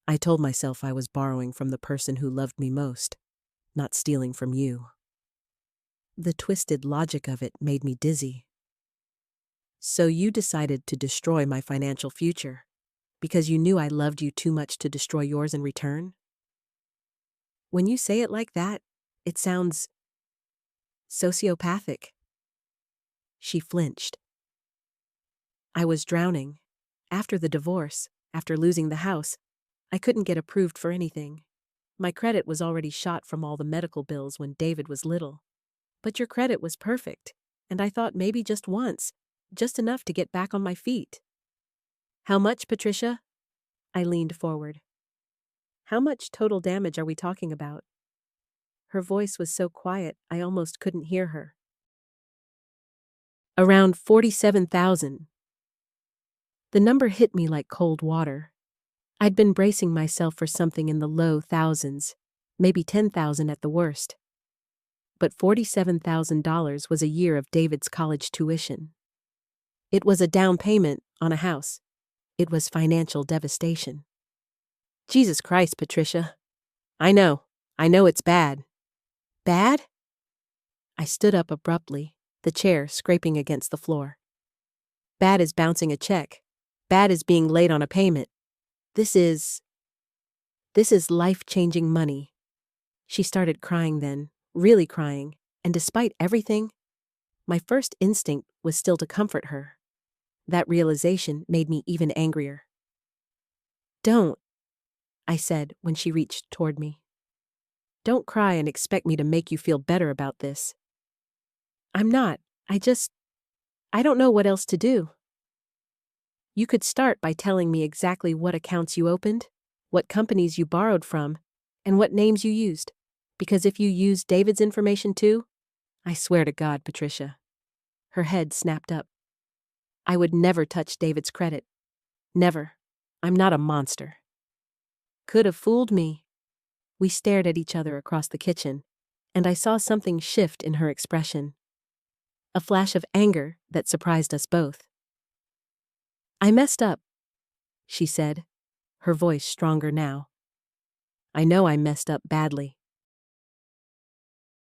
"I told myself I was borrowing from the person who loved me most, not stealing from you." The twisted logic of it made me dizzy. "So you decided to destroy my financial future because you knew I loved you too much to destroy yours in return? When you say it like that, it sounds sociopathic." She flinched. "I was drowning. After the divorce, after losing the house, I couldn't get approved for anything. My credit was already shot from all the medical bills when David was little. But your credit was perfect, and I thought maybe just once, just enough to get back on my feet." "How much, Patricia?" I leaned forward. "How much total damage are we talking about?" Her voice was so quiet I almost couldn't hear her. "Around 47,000. The number hit me like cold water. I'd been bracing myself for something in the low thousands, maybe 10,000 at the worst. but $47,000 was a year of David's college tuition. It was a down payment on a house. It was financial devastation. Jesus Christ, Patricia. I know it's bad. Bad? I stood up abruptly, the chair scraping against the floor. Bad as bouncing a check. Bad as being late on a payment. This is life-changing money. She started crying then, really crying, and despite everything, my first instinct was still to comfort her. That realization made me even angrier. Don't, I said when she reached toward me. Don't cry and expect me to make you feel better about this. I'm not. I don't know what else to do. You could start by telling me exactly what accounts you opened, what companies you borrowed from, and what names you used. Because if you used David's information too, I swear to God, Patricia. Her head snapped up. I would never touch David's credit. Never. I'm not a monster. Could have fooled me. We stared at each other across the kitchen, and I saw something shift in her expression. A flash of anger that surprised us both. I messed up, she said, her voice stronger now. I know I messed up badly.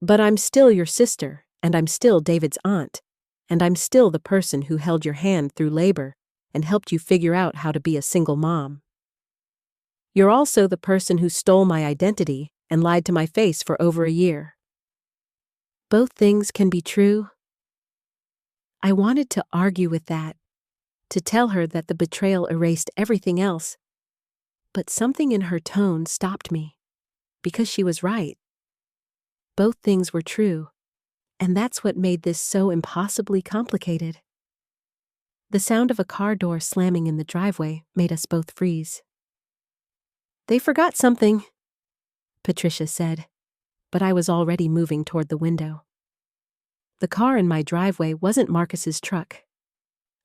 But I'm still your sister, and I'm still David's aunt, and I'm still the person who held your hand through labor and helped you figure out how to be a single mom. You're also the person who stole my identity and lied to my face for over a year. Both things can be true. I wanted to argue with that, to tell her that the betrayal erased everything else, but something in her tone stopped me, because she was right. Both things were true, and that's what made this so impossibly complicated. The sound of a car door slamming in the driveway made us both freeze. They forgot something, Patricia said, but I was already moving toward the window. The car in my driveway wasn't Marcus's truck.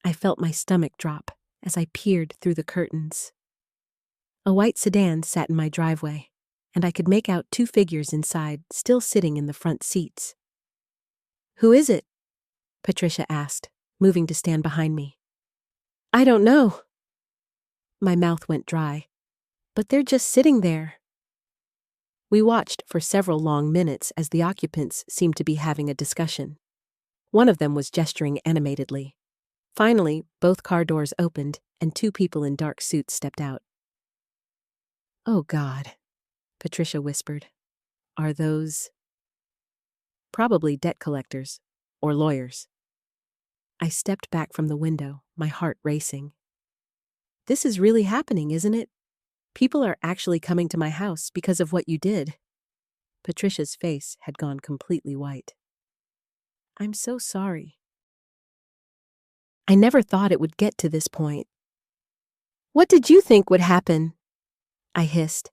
I felt my stomach drop as I peered through the curtains. A white sedan sat in my driveway, and I could make out two figures inside, still sitting in the front seats. Who is it? Patricia asked, moving to stand behind me. I don't know. My mouth went dry. But they're just sitting there. We watched for several long minutes as the occupants seemed to be having a discussion. One of them was gesturing animatedly. Finally, both car doors opened and two people in dark suits stepped out. Oh God, Patricia whispered. Are those? Probably debt collectors or lawyers. I stepped back from the window, my heart racing. This is really happening, isn't it? People are actually coming to my house because of what you did. Patricia's face had gone completely white. I'm so sorry. I never thought it would get to this point. What did you think would happen? I hissed.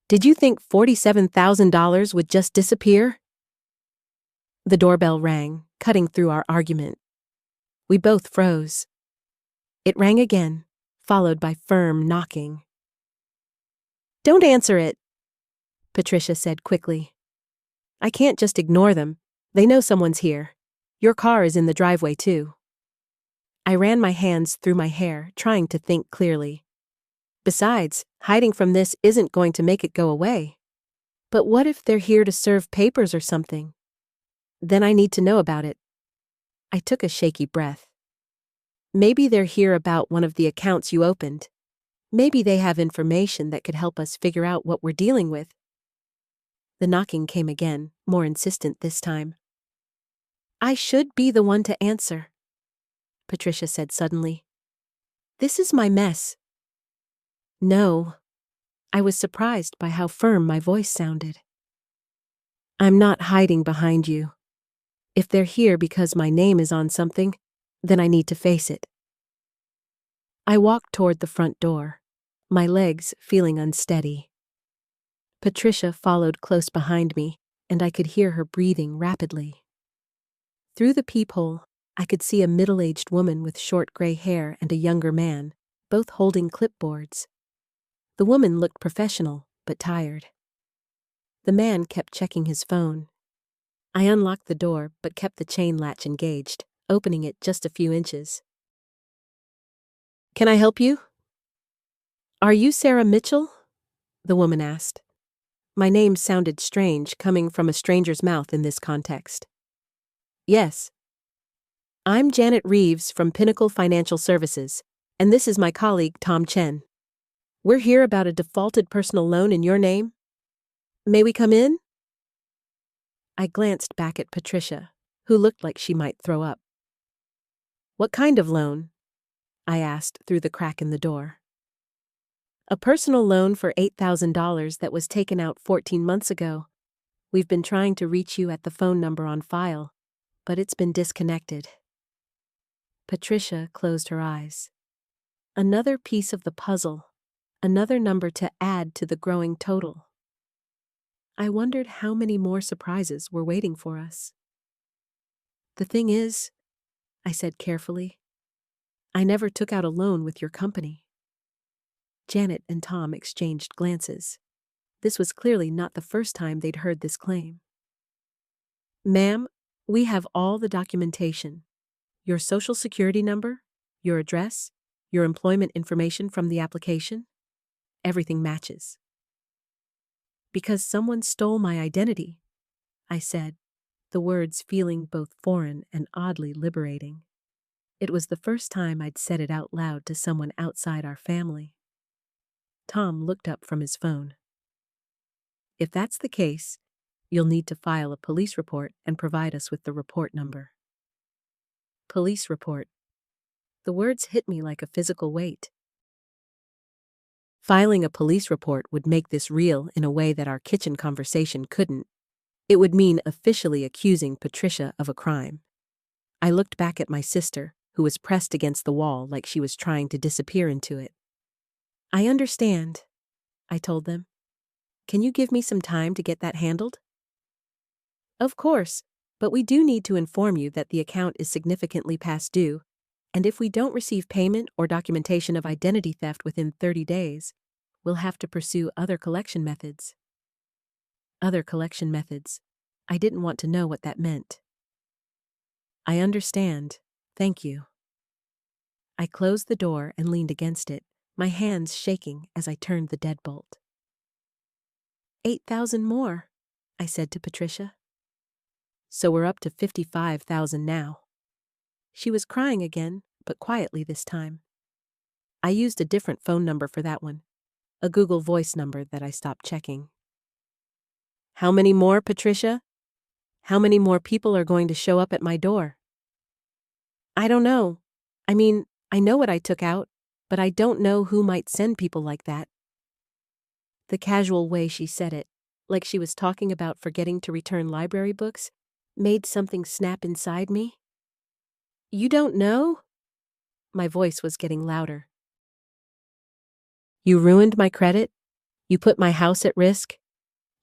Did you think $47,000 would just disappear? The doorbell rang, cutting through our argument. We both froze. It rang again, followed by firm knocking. Don't answer it, Patricia said quickly. I can't just ignore them. They know someone's here. Your car is in the driveway too. I ran my hands through my hair, trying to think clearly. Besides, hiding from this isn't going to make it go away. But what if they're here to serve papers or something? Then I need to know about it. I took a shaky breath. Maybe they're here about one of the accounts you opened. Maybe they have information that could help us figure out what we're dealing with. The knocking came again, more insistent this time. I should be the one to answer, Patricia said suddenly. This is my mess. No. I was surprised by how firm my voice sounded. I'm not hiding behind you. If they're here because my name is on something, then I need to face it. I walked toward the front door, my legs feeling unsteady. Patricia followed close behind me, and I could hear her breathing rapidly. Through the peephole, I could see a middle-aged woman with short gray hair and a younger man, both holding clipboards. The woman looked professional, but tired. The man kept checking his phone. I unlocked the door but kept the chain latch engaged, opening it just a few inches. "Can I help you?" "Are you Sarah Mitchell?" the woman asked. My name sounded strange coming from a stranger's mouth in this context. "Yes." "I'm Janet Reeves from Pinnacle Financial Services, and this is my colleague Tom Chen. We're here about a defaulted personal loan in your name. May we come in?" I glanced back at Patricia, who looked like she might throw up. "What kind of loan?" I asked through the crack in the door. "A personal loan for $8,000 that was taken out 14 months ago. We've been trying to reach you at the phone number on file, but it's been disconnected." Patricia closed her eyes. Another piece of the puzzle, another number to add to the growing total. I wondered how many more surprises were waiting for us. "The thing is," I said carefully, "I never took out a loan with your company." Janet and Tom exchanged glances. This was clearly not the first time they'd heard this claim. "Ma'am, we have all the documentation. Your social security number, your address, your employment information from the application. Everything matches." "Because someone stole my identity," I said, the words feeling both foreign and oddly liberating. It was the first time I'd said it out loud to someone outside our family. Tom looked up from his phone. "If that's the case, you'll need to file a police report and provide us with the report number." Police report. The words hit me like a physical weight. Filing a police report would make this real in a way that our kitchen conversation couldn't. It would mean officially accusing Patricia of a crime. I looked back at my sister, who was pressed against the wall like she was trying to disappear into it. "I understand," I told them. "Can you give me some time to get that handled?" "Of course, but we do need to inform you that the account is significantly past due, and if we don't receive payment or documentation of identity theft within 30 days, we'll have to pursue other collection methods." Other collection methods. I didn't want to know what that meant. "I understand. Thank you." I closed the door and leaned against it, my hands shaking as I turned the deadbolt. 8,000 more, I said to Patricia. "So we're up to 55,000 now." She was crying again, but quietly this time. I used a different phone number for that one, a Google Voice number that I stopped checking. "How many more, Patricia? How many more people are going to show up at my door?" "I don't know. I mean, I know what I took out, but I don't know who might send people like that." The casual way she said it, like she was talking about forgetting to return library books, made something snap inside me. "You don't know?" My voice was getting louder. "You ruined my credit. You put my house at risk.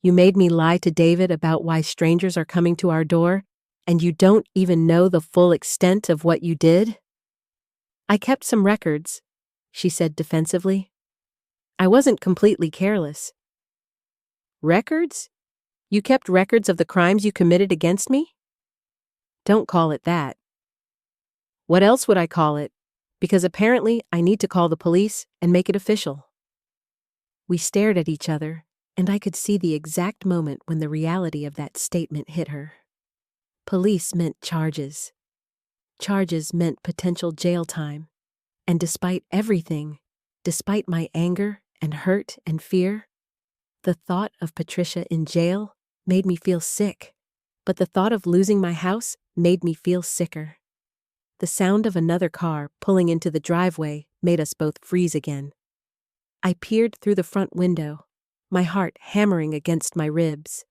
You made me lie to David about why strangers are coming to our door, and you don't even know the full extent of what you did." "I kept some records," she said defensively. "I wasn't completely careless." "Records? You kept records of the crimes you committed against me?" "Don't call it that." "What else would I call it? Because apparently I need to call the police and make it official." We stared at each other, and I could see the exact moment when the reality of that statement hit her. Police meant charges. Charges meant potential jail time. And despite everything, despite my anger and hurt and fear, the thought of Patricia in jail made me feel sick, but the thought of losing my house made me feel sicker. The sound of another car pulling into the driveway made us both freeze again. I peered through the front window, my heart hammering against my ribs.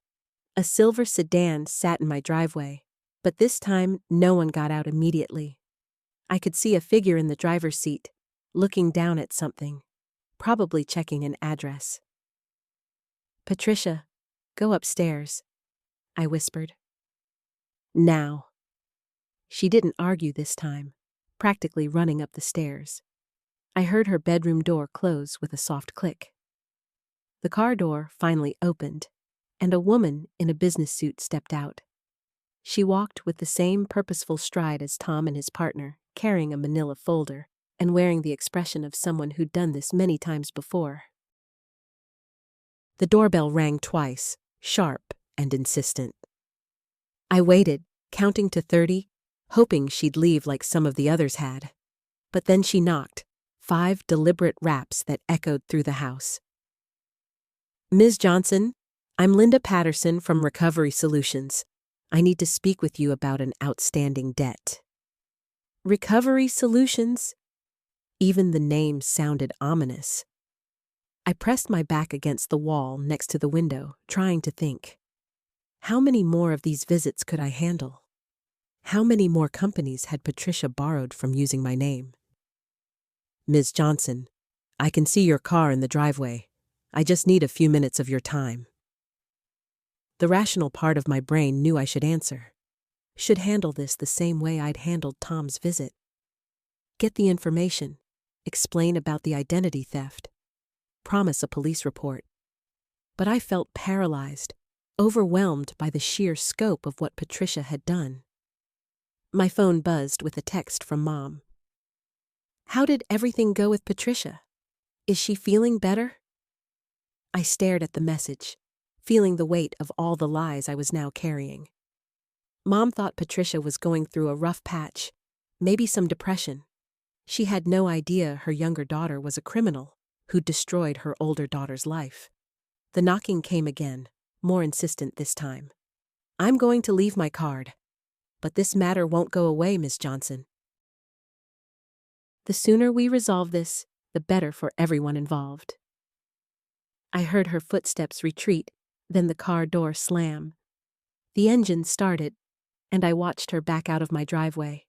A silver sedan sat in my driveway, but this time no one got out immediately. I could see a figure in the driver's seat, looking down at something, probably checking an address. "Patricia, go upstairs," I whispered. "Now." She didn't argue this time, practically running up the stairs. I heard her bedroom door close with a soft click. The car door finally opened, and a woman in a business suit stepped out. She walked with the same purposeful stride as Tom and his partner, carrying a manila folder and wearing the expression of someone who'd done this many times before. The doorbell rang twice, sharp and insistent. I waited, counting to 30, hoping she'd leave like some of the others had. But then she knocked, 5 deliberate raps that echoed through the house. "Ms. Johnson, I'm Linda Patterson from Recovery Solutions. I need to speak with you about an outstanding debt." Recovery Solutions? Even the name sounded ominous. I pressed my back against the wall next to the window, trying to think. How many more of these visits could I handle? How many more companies had Patricia borrowed from using my name? "Ms. Johnson, I can see your car in the driveway. I just need a few minutes of your time." The rational part of my brain knew I should answer. Should handle this the same way I'd handled Tom's visit. Get the information, explain about the identity theft, promise a police report. But I felt paralyzed, overwhelmed by the sheer scope of what Patricia had done. My phone buzzed with a text from Mom. How did everything go with Patricia? Is she feeling better? I stared at the message, feeling the weight of all the lies I was now carrying. Mom thought Patricia was going through a rough patch, maybe some depression. She had no idea her younger daughter was a criminal who destroyed her older daughter's life. The knocking came again, more insistent this time. "I'm going to leave my card. But this matter won't go away, Miss Johnson. The sooner we resolve this, the better for everyone involved." I heard her footsteps retreat, then the car door slam. The engine started, and I watched her back out of my driveway.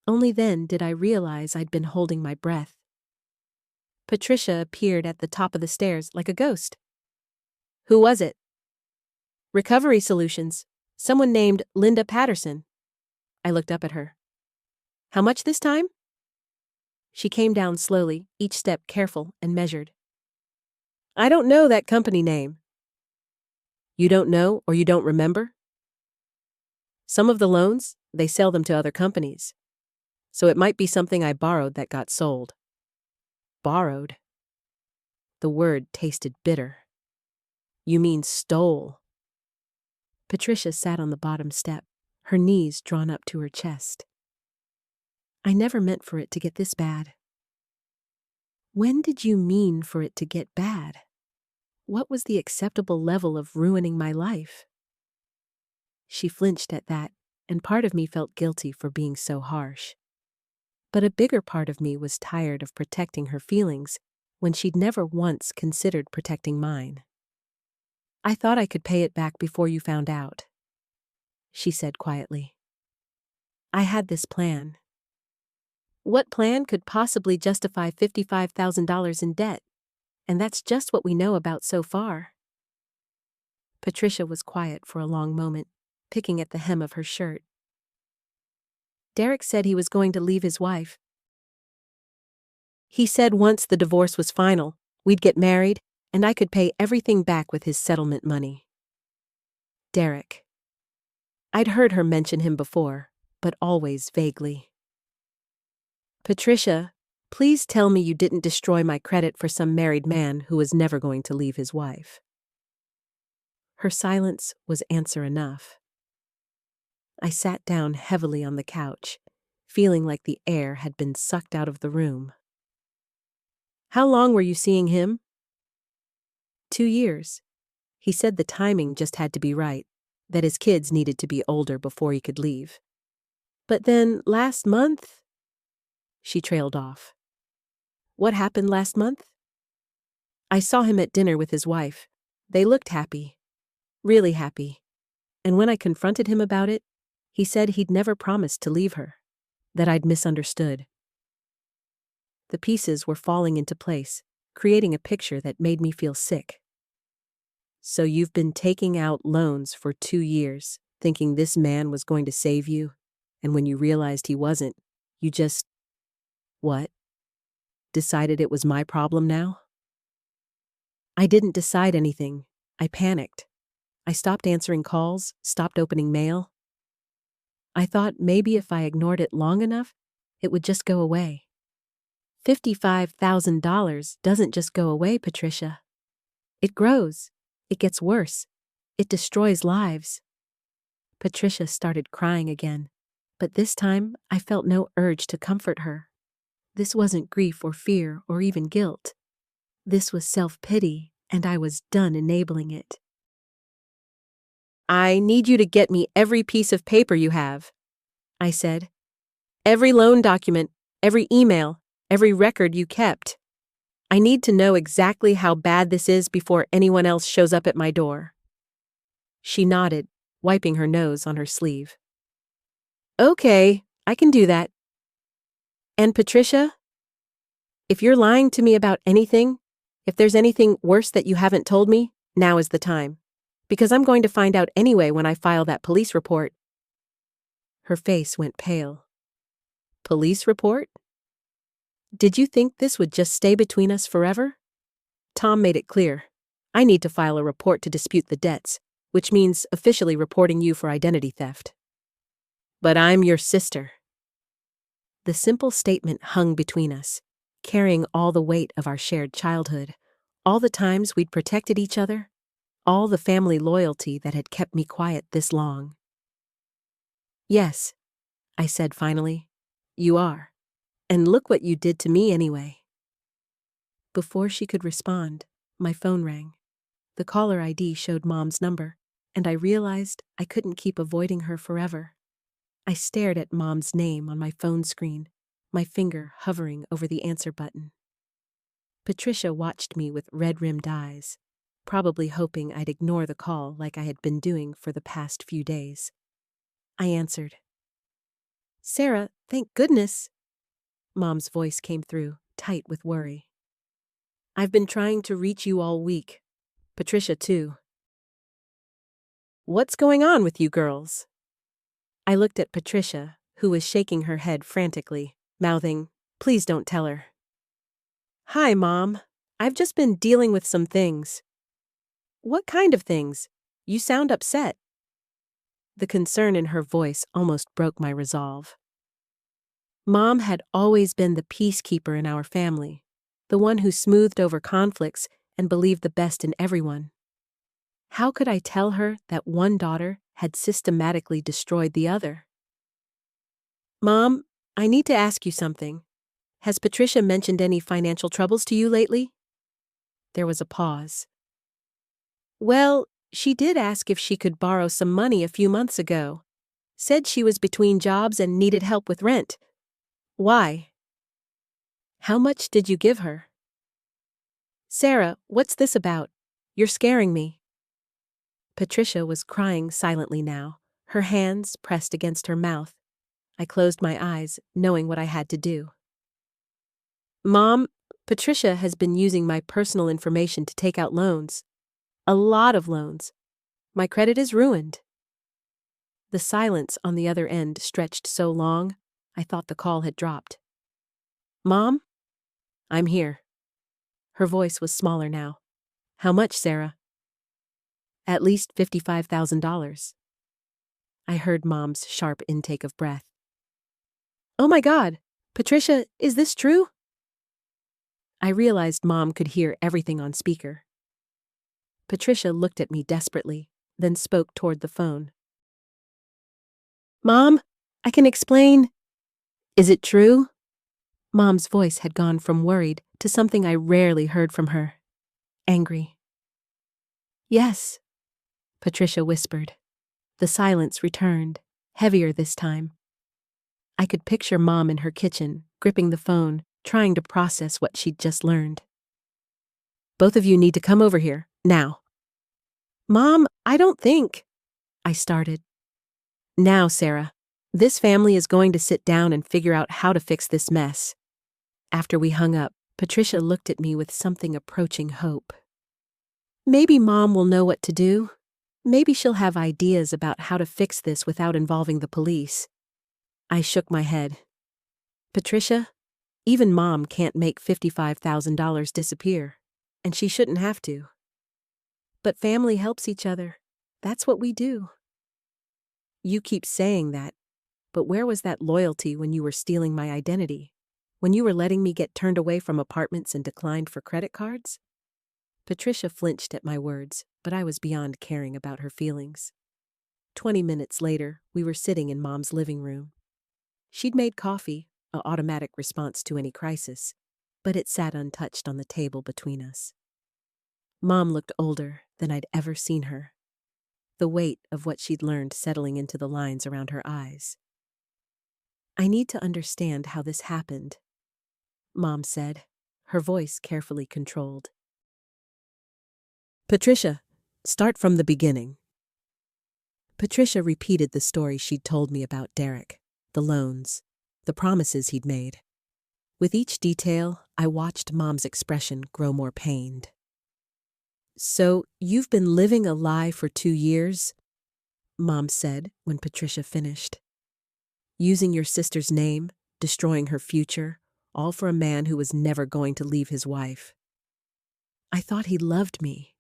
Only then did I realize I'd been holding my breath. Patricia appeared at the top of the stairs like a ghost. "Who was it?" "Recovery Solutions. Someone named Linda Patterson." I looked up at her. "How much this time?" She came down slowly, each step careful and measured. "I don't know that company name." "You don't know or you don't remember?" "Some of the loans, they sell them to other companies. So it might be something I borrowed that got sold." Borrowed? The word tasted bitter. "You mean stole." Patricia sat on the bottom step, her knees drawn up to her chest. "I never meant for it to get this bad." "When did you mean for it to get bad? What was the acceptable level of ruining my life?" She flinched at that, and part of me felt guilty for being so harsh. But a bigger part of me was tired of protecting her feelings when she'd never once considered protecting mine. "I thought I could pay it back before you found out," she said quietly. "I had this plan." What plan could possibly justify $55,000 in debt? And that's just what we know about so far. Patricia was quiet for a long moment, picking at the hem of her shirt. "Derek said he was going to leave his wife. He said once the divorce was final, we'd get married, and I could pay everything back with his settlement money." Derek. I'd heard her mention him before, but always vaguely. "Patricia, please tell me you didn't destroy my credit for some married man who was never going to leave his wife." Her silence was answer enough. I sat down heavily on the couch, feeling like the air had been sucked out of the room. "How long were you seeing him?" 2 years. He said the timing just had to be right, that his kids needed to be older before he could leave. "But then last month?" She trailed off. "What happened last month?" "I saw him at dinner with his wife. They looked happy. Really happy. And when I confronted him about it, he said he'd never promised to leave her, that I'd misunderstood." The pieces were falling into place, creating a picture that made me feel sick. "So you've been taking out loans for 2 years, thinking this man was going to save you, and when you realized he wasn't, you just... What? Decided it was my problem now?" "I didn't decide anything. I panicked. I stopped answering calls, stopped opening mail. I thought maybe if I ignored it long enough, it would just go away. $55,000 doesn't just go away, Patricia. It grows. It gets worse. It destroys lives. Patricia started crying again, but this time I felt no urge to comfort her. This wasn't grief or fear or even guilt. This was self-pity, and I was done enabling it. I need you to get me every piece of paper you have, I said. Every loan document, every email, every record you kept. I need to know exactly how bad this is before anyone else shows up at my door. She nodded, wiping her nose on her sleeve. Okay, I can do that. And Patricia, if you're lying to me about anything, if there's anything worse that you haven't told me, now is the time. Because I'm going to find out anyway when I file that police report. Her face went pale. Police report? Did you think this would just stay between us forever? Tom made it clear. I need to file a report to dispute the debts, which means officially reporting you for identity theft. But I'm your sister. The simple statement hung between us, carrying all the weight of our shared childhood, all the times we'd protected each other, all the family loyalty that had kept me quiet this long. Yes, I said finally, you are. And look what you did to me anyway. Before she could respond, my phone rang. The caller ID showed Mom's number, and I realized I couldn't keep avoiding her forever. I stared at Mom's name on my phone screen, my finger hovering over the answer button. Patricia watched me with red-rimmed eyes, probably hoping I'd ignore the call like I had been doing for the past few days. I answered. Sarah, thank goodness. Mom's voice came through, tight with worry. I've been trying to reach you all week. Patricia, too. What's going on with you girls? I looked at Patricia, who was shaking her head frantically, mouthing, please don't tell her. Hi, Mom. I've just been dealing with some things. What kind of things? You sound upset. The concern in her voice almost broke my resolve. Mom had always been the peacekeeper in our family, the one who smoothed over conflicts and believed the best in everyone. How could I tell her that one daughter had systematically destroyed the other? Mom, I need to ask you something. Has Patricia mentioned any financial troubles to you lately? There was a pause. Well, she did ask if she could borrow some money a few months ago. Said she was between jobs and needed help with rent. Why? How much did you give her? Sarah, what's this about? You're scaring me. Patricia was crying silently now, her hands pressed against her mouth. I closed my eyes, knowing what I had to do. Mom, Patricia has been using my personal information to take out loans. A lot of loans. My credit is ruined. The silence on the other end stretched so long, I thought the call had dropped. Mom? I'm here. Her voice was smaller now. How much, Sarah? At least $55,000. I heard Mom's sharp intake of breath. Oh my God! Patricia, is this true? I realized Mom could hear everything on speaker. Patricia looked at me desperately, then spoke toward the phone. Mom, I can explain. Is it true? Mom's voice had gone from worried to something I rarely heard from her. Angry. Yes, Patricia whispered. The silence returned, heavier this time. I could picture Mom in her kitchen, gripping the phone, trying to process what she'd just learned. Both of you need to come over here, now. Mom, I don't think... I started. Now, Sarah, this family is going to sit down and figure out how to fix this mess. After we hung up, Patricia looked at me with something approaching hope. Maybe Mom will know what to do. Maybe she'll have ideas about how to fix this without involving the police. I shook my head. Patricia, even Mom can't make $55,000 disappear, and she shouldn't have to. But family helps each other. That's what we do. You keep saying that, But where was that loyalty when you were stealing my identity? When you were letting me get turned away from apartments and declined for credit cards? Patricia flinched at my words, but I was beyond caring about her feelings. 20 minutes later, we were sitting in Mom's living room. She'd made coffee, an automatic response to any crisis, but it sat untouched on the table between us. Mom looked older than I'd ever seen her, the weight of what she'd learned settling into the lines around her eyes. "I need to understand how this happened," Mom said, her voice carefully controlled. "Patricia, start from the beginning." Patricia repeated the story she'd told me about Derek, the loans, the promises he'd made. With each detail, I watched Mom's expression grow more pained. "So, you've been living a lie for 2 years?" Mom said when Patricia finished. "Using your sister's name, destroying her future, all for a man who was never going to leave his wife." "I thought he loved me,"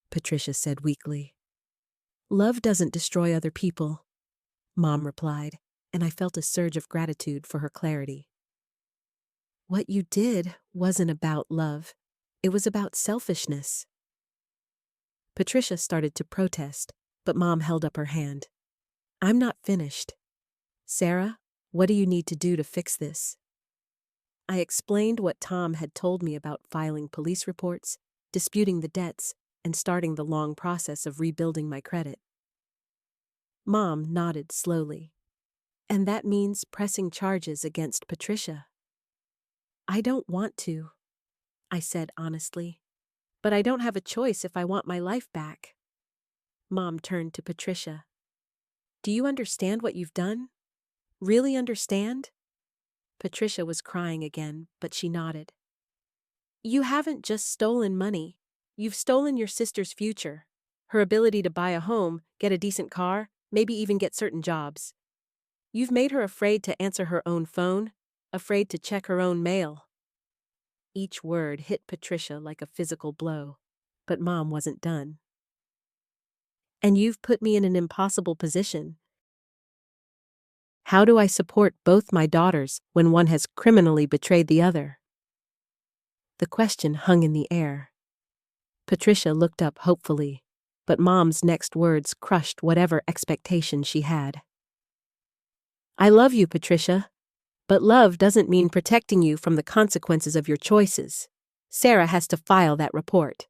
Patricia said weakly. "Love doesn't destroy other people," Mom replied, and I felt a surge of gratitude for her clarity. "What you did wasn't about love. It was about selfishness." Patricia started to protest, but Mom held up her hand. "I'm not finished. Sarah, what do you need to do to fix this?" I explained what Tom had told me about filing police reports, disputing the debts, and starting the long process of rebuilding my credit. Mom nodded slowly. "And that means pressing charges against Patricia." "I don't want to," I said honestly. "But I don't have a choice if I want my life back." Mom turned to Patricia. "Do you understand what you've done? Really understand?" Patricia was crying again, but she nodded. "You haven't just stolen money. You've stolen your sister's future, her ability to buy a home, get a decent car, maybe even get certain jobs. You've made her afraid to answer her own phone, afraid to check her own mail." Each word hit Patricia like a physical blow, but Mom wasn't done. "And you've put me in an impossible position. How do I support both my daughters when one has criminally betrayed the other?" The question hung in the air. Patricia looked up hopefully, but Mom's next words crushed whatever expectation she had. "I love you, Patricia, but love doesn't mean protecting you from the consequences of your choices. Sarah has to file that report."